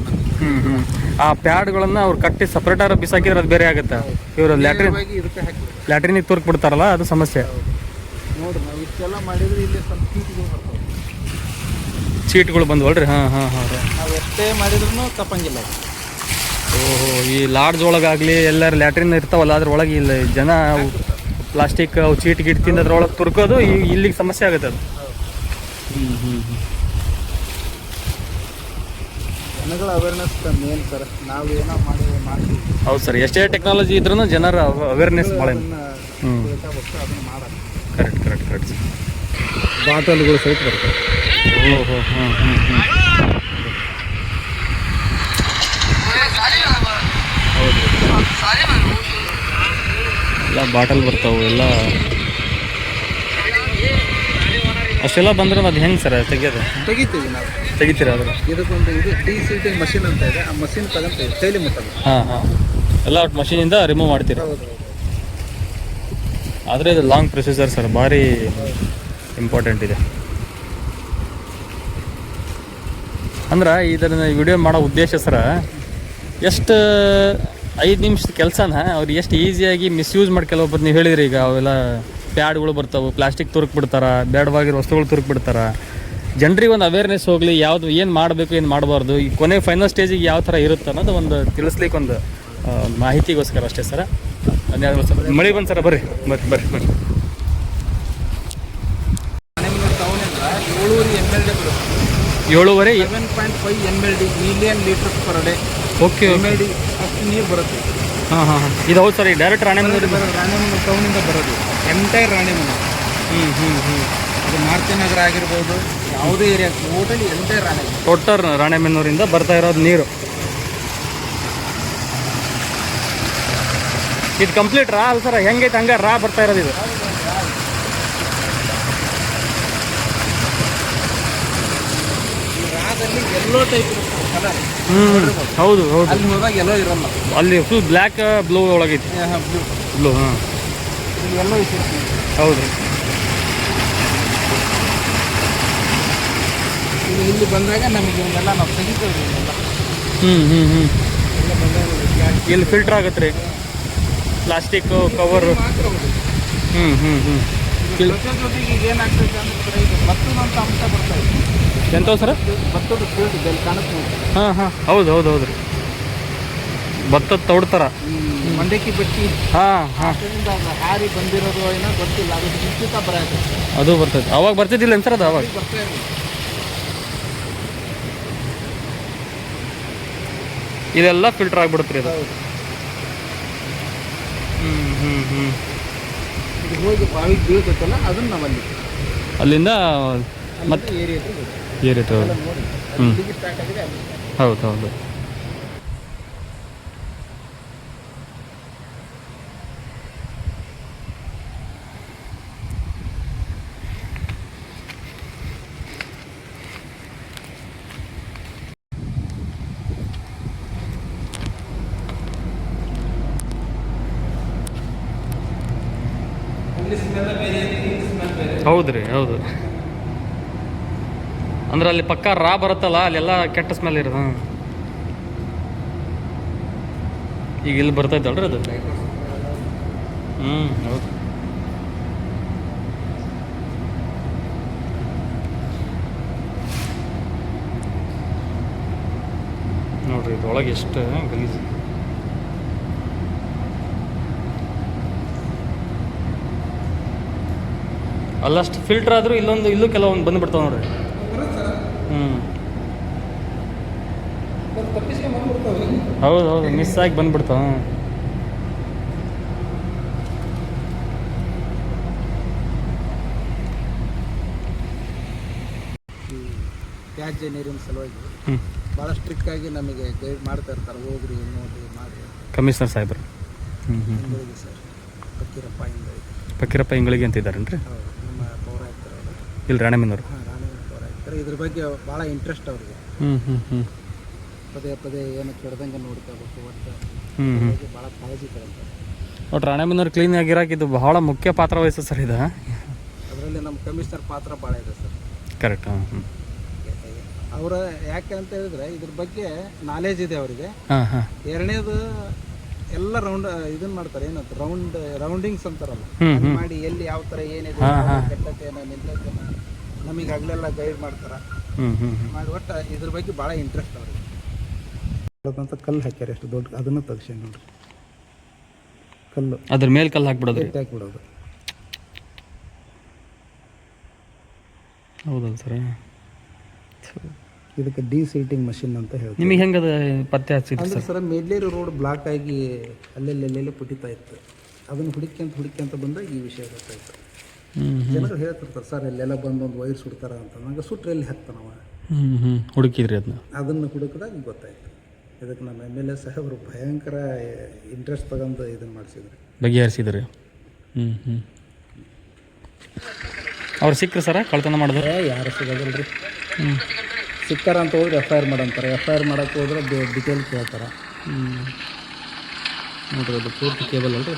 A: ಆ ಪ್ಯಾಡ್ಗಳನ್ನು ಅವ್ರು ಕಟ್ಟಿ ಸಪ್ರೇಟಾಗಿ ಬಿಸಾಕಿದ್ರೆ ಅದು ಬೇರೆ ಆಗುತ್ತೆ. ಇವರು
B: ಇದಕ್ಕೆ ಹಾಕಿಬಿಡ್ತಾರೆ.
A: ಲ್ಯಾಟ್ರಿನಿಗೆ ತುರ್ಕ್ ಬಿಡ್ತಾರಲ್ಲ ಅದು ಸಮಸ್ಯೆ.
B: ನೋಡ್ರಿ ನಾವು ಇಷ್ಟೆಲ್ಲ ಮಾಡಿದ್ರೆ ಇಲ್ಲಿ ಸ್ವಲ್ಪ ಚೀಟ್ಗಳು ಬರ್ತಾವೆ.
A: ಚೀಟ್ಗಳು ಬಂದ್ವಲ್ರಿ? ಹಾಂ ಹಾಂ ಹಾಂ ರೀ.
B: ನಾವು ಎಷ್ಟೇ ಮಾಡಿದ್ರೂ ತಪ್ಪಂಗಿಲ್ಲ.
A: ಓಹೋ, ಈ ಲಾಡ್ಜ್ ಒಳಗಾಗಲಿ ಎಲ್ಲರೂ ಲ್ಯಾಟ್ರಿನ್ ಇರ್ತಾವಲ್ಲ ಅದ್ರೊಳಗೆ ಇಲ್ಲಿ ಜನ ಪ್ಲಾಸ್ಟಿಕ್ ಅವು ಚೀಟ್ ಗಿಟ್ ತಿಂದು ಅದ್ರೊಳಗೆ ತುರ್ಕೋದು ಇಲ್ಲಿಗೆ ಸಮಸ್ಯೆ ಆಗುತ್ತೆ ಅದು.
B: ಜನಗಳ ಅವೇರ್ನೆಸ್ ಮೇನ್ ಸರ್. ನಾವು ಏನೋ ಮಾಡಿ
A: ಹೌದು ಸರ್, ಎಷ್ಟೇ ಟೆಕ್ನಾಲಜಿ ಇದ್ರೂ ಜನರ ಅವೇರ್ನೆಸ್ ಭಾಳ.
B: ಅದನ್ನು ಮಾಡೋದು.
A: Correct correct correct sir.
B: ಬಾಟಲ್ಗಳು ಸಹಿತ ಬರ್ತವೆ.
A: ಓಹೋ ಹಾಂ ಹ್ಞೂ ಹ್ಞೂ ಹೌದು, ಎಲ್ಲ ಬಾಟಲ್ ಬರ್ತಾವೆ ಎಲ್ಲ. ಅಷ್ಟೆಲ್ಲ ಬಂದ್ರೆ ಅದು ಹೆಂಗೆ ಸರ್ ತೆಗಿಯೋದು?
B: ತೆಗಿತೀವಿ ನಾವು.
A: ತೆಗಿತೀರಾ ಅದ್ರ?
B: ಇದಕ್ಕೊಂದು ಇದು ಡಿ-ಸೀಟಿಂಗ್ ಮಷಿನ್ ಅಂತ ಇದೆ. ಆ ಮಷಿನ್ ತಗೊಂತೀವಿ, ಕೈಲಿ ಮುಟ್ಟೋದು.
A: ಹಾಂ ಹಾಂ, ಎಲ್ಲ ಒಟ್ಟು ಮಷೀನಿಂದ ರಿಮೂವ್ ಮಾಡ್ತೀರಾ?
B: ಹೌದು.
A: ಆದರೆ ಇದು ಲಾಂಗ್ ಪ್ರೊಸೀಜರ್ ಸರ್, ಭಾರಿ ಇಂಪಾರ್ಟೆಂಟ್ ಇದೆ. ಅಂದ್ರೆ ಇದನ್ನು ವಿಡಿಯೋ ಮಾಡೋ ಉದ್ದೇಶ ಸರ, ಎಷ್ಟು 5 ನಿಮಿಷದ ಕೆಲಸನ ಅವ್ರು ಎಷ್ಟು ಈಸಿಯಾಗಿ ಮಿಸ್ಯೂಸ್ ಮಾಡಿ ಕೆಲವೊಬ್ಬರು ನೀವು ಹೇಳಿದ್ರಿ. ಈಗ ಅವೆಲ್ಲ ಪ್ಯಾಡ್ಗಳು ಬರ್ತಾವೆ, ಪ್ಲಾಸ್ಟಿಕ್ ತುರುಕ್ ಬಿಡ್ತಾರೆ, ಬೇಡವಾಗಿರೋ ವಸ್ತುಗಳು ತುರುಕ್ ಬಿಡ್ತಾರೆ. ಜನರಿಗೆ ಒಂದು ಅವೇರ್ನೆಸ್ ಹೋಗಲಿ, ಯಾವುದು ಏನು ಮಾಡಬೇಕು ಏನು ಮಾಡಬಾರ್ದು, ಈ ಕೊನೆ ಫೈನಲ್ ಸ್ಟೇಜಿಗೆ ಯಾವ ಥರ ಇರುತ್ತೆ ಅನ್ನೋದು ಒಂದು ತಿಳಿಸ್ಲಿಕ್ಕೆ ಒಂದು ಮಾಹಿತಿಗೋಸ್ಕರ ಅಷ್ಟೇ ಸರ. ಧನ್ಯವಾದಗಳು ಸರ್. ಮಳೆ ಬಂದು ಸರ, ಬರ್ರಿ ಬರ್ರಿ ಬರ್ರಿ ಬರ್ರಿ.
B: ಟೌನಿಂದ
A: 7.5
B: 7.5 MLD million litres per day.
A: Okay
B: MLD ಅಷ್ಟು ನೀರು ಬರುತ್ತೆ.
A: ಹಾಂ ಹಾಂ ಹಾಂ, ಇದು ಹೌದು ಸರ್. ಈ ಡೈರೆಕ್ಟ್ ರಾಣೆಬೆನ್ನೂರು
B: ಟೌನಿಂದ ಬರೋದು, ಎಂಟೈರ್ ರಾಣೆಬೆನ್ನೂರು. ಅದು ಮಾರುತಿನಗರ ಆಗಿರ್ಬೋದು, ಯಾವುದೇ area totally entire Ranebennur.
A: Total ರಾಣೆಬೆನ್ನೂರಿಂದ ಬರ್ತಾ ಇರೋದು ನೀರು. ಇದು ಕಂಪ್ಲೀಟ್ ರಾ ಅಲ್ಲ ಸರ್? ಹೆಂಗೈತೆ ಹಂಗೆ ರಾ ಬರ್ತಾ ಇರೋದು ಇದು?
B: ರಾದಲ್ಲಿ ಎಲ್ಲೋ ಟೈಪ್ ಇರುತ್ತೆ ಕಲರ್.
A: ಹೌದು ಹೌದು.
B: ಅಲ್ಲಿ ಹೋದಾಗ ಎಲ್ಲೋ ಇರಲ್ಲ,
A: ಅಲ್ಲಿ ಫುಲ್ ಬ್ಲ್ಯಾಕ್ ಬ್ಲೂ ಒಳಗೈತಿ.
B: ಬ್ಲೂ
A: ಬ್ಲೂ ಹಾಂ,
B: ಎಲ್ಲೋ ಇತ್ತು.
A: ಹೌದು.
B: ಇಲ್ಲಿ ಬಂದಾಗ ನಮಗೆ ಇವನ್ನೆಲ್ಲ ನಾವು ತೆಗಿತೇವೆ. ಇವೆಲ್ಲ
A: ಎಲ್ಲ ಬಂದಾಗ ಇಲ್ಲಿ ಫಿಲ್ಟರ್ ಆಗುತ್ತೆ ರೀ, ಪ್ಲಾಸ್ಟಿಕ್ ಕವರು.
B: ಜೊತೆಗೆ ಈಗ ಏನಾಗ್ತೈತೆ ಅಂದ್ರೆ ಈಗ ಭತ್ತದಂತ ಅಂಶ ಬರ್ತಾ ಇದೆ.
A: ಎಂಥವು ಸರ್?
B: ಭತ್ತದ ಫೀಲ್ಡ್ ಇಲ್ಲಿ ಕಾಣುತ್ತೆ ನೋಡಿ.
A: ಹಾಂ ಹಾಂ, ಹೌದು ಹೌದು ಹೌದು ರೀ. ಭತ್ತದ ತೌಡ್ತಾರ,
B: ಮಂಡಕ್ಕಿ ಬಟ್ಟಿ.
A: ಹಾಂ ಹಾಂ,
B: ಅದರಿಂದ ಹಾರಿ ಬಂದಿರೋದು ಏನೋ ಗೊತ್ತಿಲ್ಲ, ಅದು ನಿಶ್ಚಿತ ಬರತ್ತೆ.
A: ಅದು ಬರ್ತೈತೆ. ಅವಾಗ ಬರ್ತಿದ್ದಿಲ್ಲ ಸರ್ ಅದು? ಅವಾಗ
B: ಬರ್ತಾ ಇರಲಿಲ್ಲ.
A: ಇದೆಲ್ಲ ಫಿಲ್ಟರ್ ಆಗಿಬಿಡುತ್ತೆ ರೀ ಅದು.
B: ಇದು ಹೋಗಿ ಬಾವಿಗೆ ಬೀಳ್ತೈತಲ್ಲ, ಅದನ್ನು ನಾವಲ್ಲಿ
A: ಅಲ್ಲಿಂದ ಮತ್ತೆ
B: ಏರಿಯಾ
A: ಏರಿತು.
B: ನೋಡಿ ಸ್ಟಾರ್ಟ್ ಆಗಿದೆ ಅಲ್ಲಿ.
A: ಹೌದು ಹೌದು. ಹೌದು ರೀ, ಹೌದು. ಅಂದ್ರೆ ಅಲ್ಲಿ ಪಕ್ಕ ರಾ ಬರುತ್ತಲ್ಲ, ಅಲ್ಲೆಲ್ಲ ಕೆಟ್ಟ ಸ್ಮೆಲ್ ಇರೋದು. ಈಗ ಇಲ್ಲಿ ಬರ್ತೈತಲ್ರಿ ಅದು? ಹೌದು. ನೋಡ್ರಿ ಇದ್ರೊಳಗೆ ಎಷ್ಟು ಗಲೀಜು. ಅಲ್ಲಷ್ಟು ಫಿಲ್ಟರ್ ಆದರೂ ಇಲ್ಲೂ ಕೆಲವೊಂದು ಬಂದುಬಿಡ್ತಾವೆ ನೋಡ್ರಿ. ಹೌದು ಹೌದು, ಮಿಸ್ ಆಗಿ ಬಂದ್ಬಿಡ್ತಾವ.
B: ತ್ಯಾಜ್ಯ ನೀರಿನ ಸಲುವಾಗಿ ಭಾಳ ಸ್ಟ್ರಿಕ್ಟ್ ಆಗಿ ನಮಗೆ ಗೈಡ್ ಮಾಡ್ತಾ ಇರ್ತಾರೆ. ಹೋಗ್ರಿ, ನೋಡ್ರಿ, ಮಾಡಿ.
A: ಕಮಿಷನರ್ ಸಾಹೇಬ್ರು
B: ಸರ್
A: ಫಕೀರಪ್ಪ ಇಂಗಳಿಗೆ ಅಂತ ಇದ್ದಾರೇನ್ರಿ?
B: ನಮ್ಮ ಪೌರಾಯುಕ್ತರು ಅವರು
A: ಇಲ್ಲಿ ರಾಣೆಬೆನ್ನೂರು.
B: ರಾಣೆಬೆನ್ನೂರು ಪೌರಾಯುಕ್ತರು. ಇದ್ರ ಬಗ್ಗೆ ಭಾಳ ಇಂಟ್ರೆಸ್ಟ್ ಅವ್ರಿಗೆ. ಪದೇ ಪದೇ ಏನು ಕೆಡ್ದಂಗೆ ನೋಡ್ಕೋಬೇಕು. ಒಟ್ಟು ಭಾಳ ಕಾಳಜಿ ತಗೊಂತಾರೆ.
A: ಒಟ್ಟು ರಾಣೆಬೆನ್ನೂರು ಕ್ಲೀನ್ ಆಗಿರೋಕೆ ಇದು ಬಹಳ ಮುಖ್ಯ ಪಾತ್ರ ವಹಿಸ್ತದೆ ಸರ್ ಇದು.
B: ಅದರಲ್ಲಿ ನಮ್ಮ ಕಮಿಷನರ್ ಪಾತ್ರ ಭಾಳ ಇದೆ ಸರ್.
A: ಕರೆಕ್ಟ್. ಹಾಂ ಹ್ಞೂ
B: ಅವರ ಯಾಕೆ ಅಂತ ಹೇಳಿದ್ರೆ ಇದ್ರ ಬಗ್ಗೆ ನಾಲೆಜ್ ಇದೆ ಅವರಿಗೆ.
A: ಹಾಂ ಹಾಂ
B: ಎರಡನೇದು ಎಲ್ಲ ಇದನ್ನ ಮಾಡ್ತಾರೆ, ಏನಂತ ರೌಂಡಿಂಗ್ಸ್ ಅಂತಾರಲ್ಲ, ಅದ್ ಮಾಡಿ ಎಲ್ಲಿ ಯಾವ ಥರ ಏನಿದೆ ಕೆಟ್ಟತೇನ ನಿಂತೇನ ನಮಗೆ ಹಗಲೆಲ್ಲ ಗೈಡ್ ಮಾಡ್ತಾರೆ. ಮಾಡಿ ಒಟ್ಟು ಇದ್ರ ಬಗ್ಗೆ ಭಾಳ ಇಂಟ್ರೆಸ್ಟ್ ಅವ್ರಿಗೆ. ಅಂತ ಕಲ್ಲು ಹಾಕ್ಯಾರ ಎಷ್ಟು ದೊಡ್ಡ, ಅದನ್ನು ತೆಗ್ಸಿ ನೋಡ್ರಿ. ಕಲ್ಲು
A: ಅದ್ರ ಮೇಲೆ ಕಲ್ಲು ಹಾಕ್ಬಿಡೋದು,
B: ಹಾಕ್ಬಿಡೋದು.
A: ಹೌದಲ್ಲ ಸರ್.
B: ಇದಕ್ಕೆ ಡಿ-ಸೀಟಿಂಗ್ ಮಷಿನ್ ಅಂತ ಹೇಳ್ತೀವಿ.
A: ನಿಮಗೆ ಹೆಂಗೆ ಅದು ಪತ್ತೆ ಹಚ್ಚಿದ್ರು
B: ಅಂದ್ರೆ ಸರ್ ಮೇಡ್ಲೇರಿ ರೋಡ್ ಬ್ಲಾಕ್ ಆಗಿ ಅಲ್ಲೆಲ್ಲೆಲ್ಲೆಲ್ಲೇ ಪುಟಿತಾ ಇತ್ತು. ಅದನ್ನು ಹುಡುಕ್ಯಂತ ಬಂದಾಗ ಈ ವಿಷಯ ಗೊತ್ತಾಯ್ತು. ಜನರು ಹೇಳ್ತಿರ್ತಾರೆ ಸರ್ ಇಲ್ಲೆಲ್ಲ ಬಂದು ಒಂದು ವೈರ್ ಸುಡ್ತಾರ ಅಂತ. ನಂಗೆ ಸುಟ್ರೆ ಎಲ್ಲಿ ಹಾಕ್ತಾನವ.
A: ಹುಡುಕಿದ್ರಿ
B: ಅದನ್ನು ಹುಡುಕಿದಾಗ ಗೊತ್ತಾಯ್ತು. ಇದಕ್ಕೆ ನಮ್ಮ MLA ಸಾಹೇಬರು ಭಯಂಕರ ಇಂಟ್ರೆಸ್ಟ್ ತಗೊಂಡು ಇದನ್ನು ಮಾಡಿಸಿದ್ರು,
A: ಬಗೆಹರಿಸಿದ್ರಿ. ಅವ್ರು ಸಿಕ್ಕರು ಸರ ಕಳ್ತನ ಮಾಡಿದ್ರೆ?
B: ಯಾರು ಸಿಗೋದಿಲ್ರಿ. ಸಿಕ್ಕಾರ ಅಂತ ಹೋದ್ರೆ FIR ಮಾಡಂತಾರೆ. FIR ಮಾಡೋಕ್ಕೆ ಹೋದ್ರೆ ಡಿಟೇಲ್ ಕೇಳ್ತಾರೆ.
A: ನೋಡ್ರಿ ಅದು ಪೂರ್ತಿ ಕೇಬಲ್ ಅಲ್ರಿ.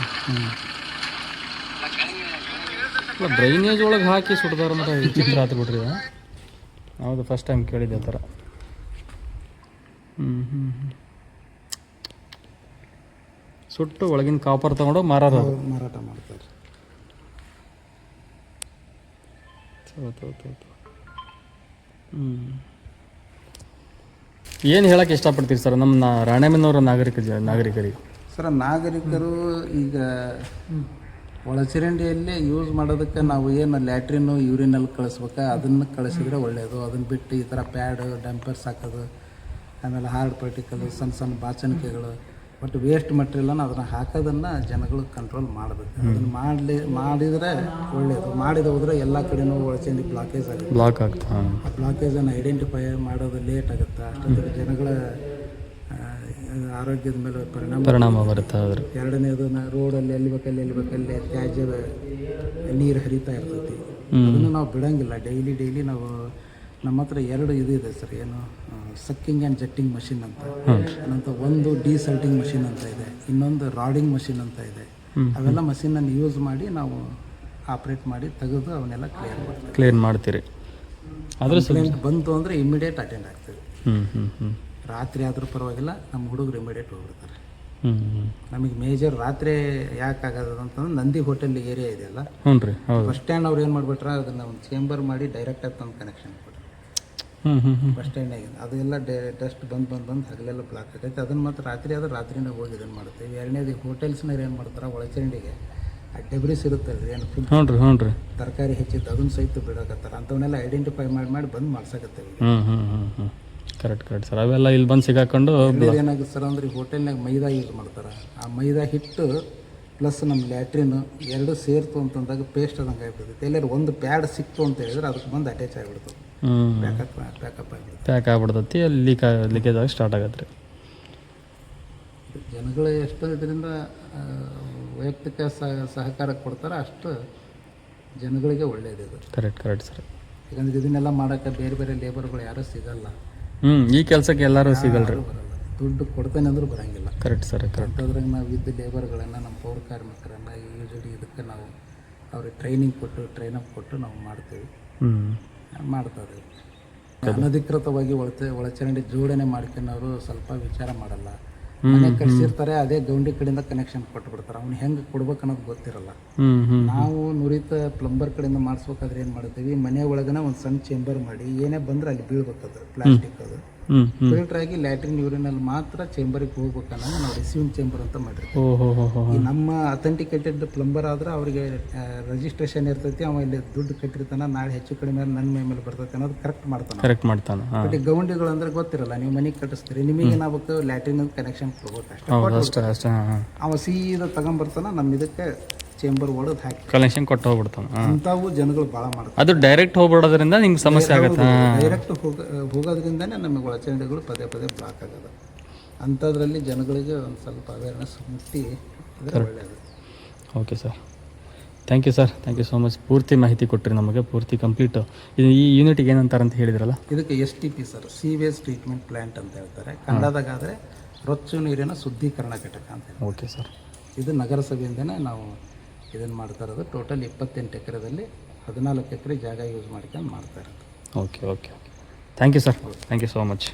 A: ಡ್ರೈನೇಜ್ ಒಳಗೆ ಹಾಕಿ ಸುಡ್ದಾರ ಮತ್ತೆ ವಿಚಿತ್ರ ಆತು ಬಿಡ್ರಿ. ಹೌದು, ಫಸ್ಟ್ ಟೈಮ್ ಕೇಳಿದ್ದೆ ಆ ಥರ. ಸುಟ್ಟು ಒಳಗಿನ ಕಾಪರ್ ತೊಗೊಂಡು ಮಾರಾಟ
B: ಮಾಡ್ತಾರೆ.
A: ಏನು ಹೇಳಕ್ಕೆ ಇಷ್ಟಪಡ್ತೀರಿ ಸರ್ ನಮ್ಮ ರಾಣೆಬೆನ್ನೂರ ನಾಗರಿಕರಿಗೆ?
B: ಸರ್ ನಾಗರಿಕರು ಈಗ ಒಳಚರಂಡಿಯಲ್ಲೇ ಯೂಸ್ ಮಾಡೋದಕ್ಕೆ ನಾವು ಏನು ಲ್ಯಾಟ್ರಿನು ಯೂರಿನಲ್ಲಿ ಕಳಿಸ್ಬೇಕು ಅದನ್ನು ಕಳಿಸಿದ್ರೆ ಒಳ್ಳೆಯದು. ಅದನ್ನು ಬಿಟ್ಟು ಈ ಥರ ಪ್ಯಾಡು ಡಂಪರ್ಸ್ ಹಾಕೋದು, ಆಮೇಲೆ ಹಾರ್ಡ್ ಪಾರ್ಟಿಕಲ್, ಸಣ್ಣ ಬಾಚಣಿಕೆಗಳು, ಬಟ್ ವೇಸ್ಟ್ ಮಟೀರಿಯಲನ್ನು ಅದನ್ನು ಹಾಕೋದನ್ನು ಜನಗಳು ಕಂಟ್ರೋಲ್ ಮಾಡಬೇಕು. ಅದನ್ನು ಮಾಡಿದರೆ ಒಳ್ಳೆಯದು. ಮಾಡಿದ ಹೋದರೆ ಎಲ್ಲ ಕಡೆನೂ ಒಳಚರಂಡಿ ಬ್ಲಾಕೇಜ್ ಆಗುತ್ತೆ. ಆ ಬ್ಲಾಕೇಜನ್ನು ಐಡೆಂಟಿಫೈ ಮಾಡೋದು ಲೇಟ್ ಆಗುತ್ತೆ. ಅಷ್ಟೊಂದು ಜನಗಳ ಆರೋಗ್ಯದ ಮೇಲೆ ಪರಿಣಾಮ
A: ಬರುತ್ತೆ.
B: ಎರಡನೇದು ರೋಡಲ್ಲಿ ಎಲ್ಲಿ ಬೇಕಲ್ಲಿ ತ್ಯಾಜ್ಯ ನೀರು ಹರಿತಾ ಇರ್ತೈತಿ. ಅದನ್ನು ನಾವು ಬಿಡೋಂಗಿಲ್ಲ. ಡೈಲಿ ನಾವು ನಮ್ಮ ಹತ್ರ 2 ಇದೆ ಸರ್. ಏನು ಸಕ್ಕಿಂಗ್ ಆ್ಯಂಡ್ ಜೆಟ್ಟಿಂಗ್ ಮಷಿನ್ ಅಂತ, ಅನಂತ ಒಂದು ಡಿ-ಸಲ್ಟಿಂಗ್ ಮಷಿನ್ ಅಂತ ಇದೆ, ಇನ್ನೊಂದು ರಾಡಿಂಗ್ ಮಷಿನ್ ಅಂತ ಇದೆ. ಅವೆಲ್ಲ ಮಷಿನನ್ನು ಯೂಸ್ ಮಾಡಿ ನಾವು ಆಪ್ರೇಟ್ ಮಾಡಿ ತೆಗೆದು ಅವನ್ನೆಲ್ಲ ಕ್ಲಿಯರ್ ಮಾಡ್ತೀರಿ. ಕಂಪ್ಲೇಂಟ್ ಬಂತು ಅಂದರೆ ಇಮಿಡಿಯೇಟ್ ಅಟೆಂಡ್ ಆಗ್ತೀವಿ. ರಾತ್ರಿ ಆದರೂ ಪರವಾಗಿಲ್ಲ, ನಮ್ಮ ಹುಡುಗರು ಇಮಿಡಿಯೇಟ್ ಹೋಗ್ಬಿಡ್ತಾರೆ. ನಮಗೆ ಮೇಜರ್ ರಾತ್ರಿ ಯಾಕೆ ಆಗೋದು ಅಂತಂದ್ರೆ ನಂದಿ ಹೋಟೆಲ್ ಏರಿಯಾ ಇದೆಯಲ್ಲ, ಬಸ್ ಸ್ಟ್ಯಾಂಡ್ ಅವ್ರು ಏನು ಮಾಡಿಬಿಟ್ರೆ ಅದನ್ನು ಒಂದು ಚೇಂಬರ್ ಮಾಡಿ ಡೈರೆಕ್ಟಾಗಿ ತಂದು ಕನೆಕ್ಷನ್ ಕೊಟ್ಟರು ಬಸ್ ಸ್ಟ್ಯಾಂಡಾಗಿ. ಅದೆಲ್ಲ ಡಸ್ಟ್ ಬಂದು ಹಗಲೆಲ್ಲ ಬ್ಲಾಕ್ ಆಗೈತೆ. ಅದನ್ನು ಮಾತ್ರ ರಾತ್ರಿ ಆದ್ರೆ ರಾತ್ರಿನೇ ಹೋಗಿ ಇದನ್ನು ಮಾಡ್ತೀವಿ. ಎರಡನೇದು ಹೋಟೆಲ್ಸ್ನವ್ರು ಏನು ಮಾಡ್ತಾರೆ, ಒಳಚರಂಡಿಗೆ ಆ ಡೆಬ್ರಿಸ್ ಇರುತ್ತಲ್ಲ ಏನು ಫುಡ್ ತರಕಾರಿ ಹೆಚ್ಚಿತ್ತು ಅದನ್ನು ಸಹಿತ ಬಿಡಕತ್ತಾರೆ. ಅಂಥವನ್ನೆಲ್ಲ ಐಡೆಂಟಿಫೈ ಮಾಡಿ ಬಂದು ಮಾಡ್ಸಕತ್ತೇವೆ.
A: Correct sir. ಅವೆಲ್ಲ ಇಲ್ಲಿ ಬಂದು ಸಿಗಾಕೊಂಡು
B: ಏನಾಗುತ್ತೆ ಸರ್ ಅಂದ್ರೆ ಹೋಟೆಲ್ನಾಗ ಮೈದಾ ಯೂಸ್ ಮಾಡ್ತಾರೆ. ಆ ಮೈದಾ ಹಿಟ್ಟು ಪ್ಲಸ್ ನಮ್ಮ ಲ್ಯಾಟ್ರಿನ್ 2 ಸೇರ್ತು ಅಂತಂದಾಗ ಪೇಸ್ಟ್ ಅದಂಗೆ ಆಗಿಬಿಡ್ತೈತೆ. ಎಲ್ಲರೂ ಒಂದು ಪ್ಯಾಡ್ ಸಿಕ್ತು ಅಂತ ಹೇಳಿದ್ರೆ ಅದಕ್ಕೆ ಬಂದು ಅಟ್ಯಾಚ್ ಆಗಿಬಿಡ್ತದೆ, ಪ್ಯಾಕ್
A: ಆಗಿಬಿಡ್ತೈತಿ. ಅಲ್ಲಿ ಲೀಕೇಜ್ ಆಗಿ ಸ್ಟಾರ್ಟ್ ಆಗತ್ತೆ ರೀ.
B: ಜನಗಳು ಎಷ್ಟು ಇದರಿಂದ ವೈಯಕ್ತಿಕ ಸಹಕಾರ ಕೊಡ್ತಾರೆ ಅಷ್ಟು ಜನಗಳಿಗೆ ಒಳ್ಳೆಯದು.
A: Correct sir.
B: ಯಾಕಂದ್ರೆ ಇದನ್ನೆಲ್ಲ ಮಾಡೋಕ್ಕೆ ಬೇರೆ ಲೇಬರ್ಗಳು ಯಾರೂ ಸಿಗಲ್ಲ.
A: ಈ ಕೆಲಸಕ್ಕೆ ಎಲ್ಲರೂ ಸಿಗಲ್ರಿ.
B: ದುಡ್ಡು ಕೊಡ್ತೇನೆ ಅಂದ್ರೂ ಬರೋಂಗಿಲ್ಲ.
A: Correct sir.
B: ಅಂಥದ್ರಾಗ ನಾವು ಇದ್ದ ಲೇಬರ್ಗಳನ್ನು, ನಮ್ಮ ಪೌರ ಕಾರ್ಮಿಕರನ್ನು ಯೂಶಲಿ ಇದಕ್ಕೆ ನಾವು ಅವ್ರಿಗೆ ಟ್ರೈನಿಂಗ್ ಕೊಟ್ಟು ಟ್ರೈನಪ್ ಕೊಟ್ಟು ನಾವು ಮಾಡ್ತೀವಿ, ಮಾಡ್ತಾರೆ. ಅನಧಿಕೃತವಾಗಿ ಒಳಚರಂಡಿ ಜೋಡಣೆ ಮಾಡ್ಕೊಂಡವರು ಸ್ವಲ್ಪ ವಿಚಾರ ಮಾಡಲ್ಲ. ಮನೆ ಕಟ್ಸಿರ್ತಾರೆ, ಅದೇ ಗೌಂಡಿ ಕಡೆಯಿಂದ ಕನೆಕ್ಷನ್ ಕೊಟ್ಬಿಡ್ತಾರೆ. ಅವ್ನು ಹೆಂಗೆ ಕೊಡ್ಬೇಕು ಅನ್ನೋದು ಗೊತ್ತಿರಲ್ಲ. ನಾವು ನುರಿತ ಪ್ಲಂಬರ್ ಕಡೆಯಿಂದ ಮಾಡಿಸ್ಬೇಕಾದ್ರೆ ಏನು ಮಾಡ್ತೀವಿ, ಮನೆ ಒಳಗನ ಒಂದು ಸಣ್ಣ ಚೇಂಬರ್ ಮಾಡಿ ಏನೇ ಬಂದ್ರೆ ಅಲ್ಲಿ ಬೀಳ್ಬೇಕದು ಪ್ಲಾಸ್ಟಿಕ್. ಅದು ಫಿಲ್ಟರ್ ಆಗಿ ಲ್ಯಾಟ್ರಿನ್ ಯೂರಿನಲ್ಲಿ ಮಾತ್ರ ಚೇಂಬರಿಗೆ ಹೋಗ್ಬೇಕನ್ನೋದು ನಾವು ರಿಸೀವಿಂಗ್ ಚೇಂಬರ್ ಅಂತ ಮಾಡಿರ್ತೀವಿ. ನಮ್ಮ ಅಥೆಂಟಿಕೇಟೆಡ್ ಪ್ಲಂಬರ್ ಆದ್ರೆ ಅವರಿಗೆ ರಿಜಿಸ್ಟ್ರೇಷನ್ ಇರ್ತೈತಿ. ಅವ ಇಲ್ಲಿ ದುಡ್ಡು ಕಟ್ಟಿರ್ತಾನೆ, ನಾಳೆ ಹೆಚ್ಚು ಕಡಿಮೆ ನನ್ನ ಮೈ ಮೇಲೆ ಬರ್ತೈತೆ ಅನ್ನೋದು ಕರೆಕ್ಟ್ ಮಾಡ್ತಾನೆ. ಬಟ್ ಈ ಗೌಂಡಿಗಳು ಅಂದ್ರೆ ಗೊತ್ತಿರಲ್ಲ. ನೀವು ಮನೆಗೆ ಕಟ್ಟಿಸ್ತೀರಿ, ನಿಮಗೆ ಏನಾಗಬೇಕು ಲ್ಯಾಟ್ರಿನ್ ಕನೆಕ್ಷನ್ ಕೊಡ್ಬೇಕು ಅಷ್ಟೇ. ಅವ ಸೀದಾ ತಗೊಂಬರ್ತಾನ, ನಮ್ಮ ಇದಕ್ಕೆ ಚೇಂಬರ್ ಒಳಗೆ ಹಾಕಿ
A: ಕನೆಕ್ಷನ್ ಕೊಟ್ಟು ಹೋಗ್ಬಿಡ್ತಾನೆ.
B: ಅಂಥವು ಜನಗಳು ಭಾಳ ಮಾಡ್ತಾರೆ.
A: ಅದು ಡೈರೆಕ್ಟ್ ಹೋಗ್ಬಿಡೋದ್ರಿಂದ ನಿಮ್ಗೆ ಸಮಸ್ಯೆ ಆಗುತ್ತೆ.
B: ಡೈರೆಕ್ಟ್ ಹೋಗೋದ್ರಿಂದನೇ ನಮಗೆ ಒಳಚರಂಡಿಗಳು ಪದೇ ಬ್ಲಾಕ್ ಆಗೋದು. ಅಂಥದ್ರಲ್ಲಿ ಜನಗಳಿಗೆ ಒಂದು ಸ್ವಲ್ಪ ಅವೇರ್ನೆಸ್ ಮುಟ್ಟಿ ಒಳ್ಳೆಯದು.
A: Okay sir, thank you sir, thank you so much. ಪೂರ್ತಿ ಮಾಹಿತಿ ಕೊಟ್ಟರೆ ನಮಗೆ, ಪೂರ್ತಿ ಕಂಪ್ಲೀಟು. ಇದು ಈ ಯೂನಿಟಿಗೆ ಏನಂತಾರೆ ಅಂತ ಹೇಳಿದ್ರಲ್ಲ?
B: ಇದಕ್ಕೆ STP sir, sewage treatment plant ಅಂತ ಹೇಳ್ತಾರೆ. ಕನ್ನಡದಾಗಾದರೆ ರೊಚ್ಚು ನೀರಿನ ಶುದ್ಧೀಕರಣ ಘಟಕ ಅಂತ ಹೇಳಿ.
A: Okay sir.
B: ಇದು ನಗರಸಭೆಯಿಂದನೇ ನಾವು ಇದನ್ನು ಮಾಡ್ತಾ ಇರೋದು. ಟೋಟಲ್ 28 ಎಕರೆದಲ್ಲಿ 14 ಎಕರೆ ಜಾಗ ಯೂಸ್ ಮಾಡ್ಕೊಂಡು ಮಾಡ್ತಾ ಇರೋದು.
A: Okay okay okay thank you sir thank you so much.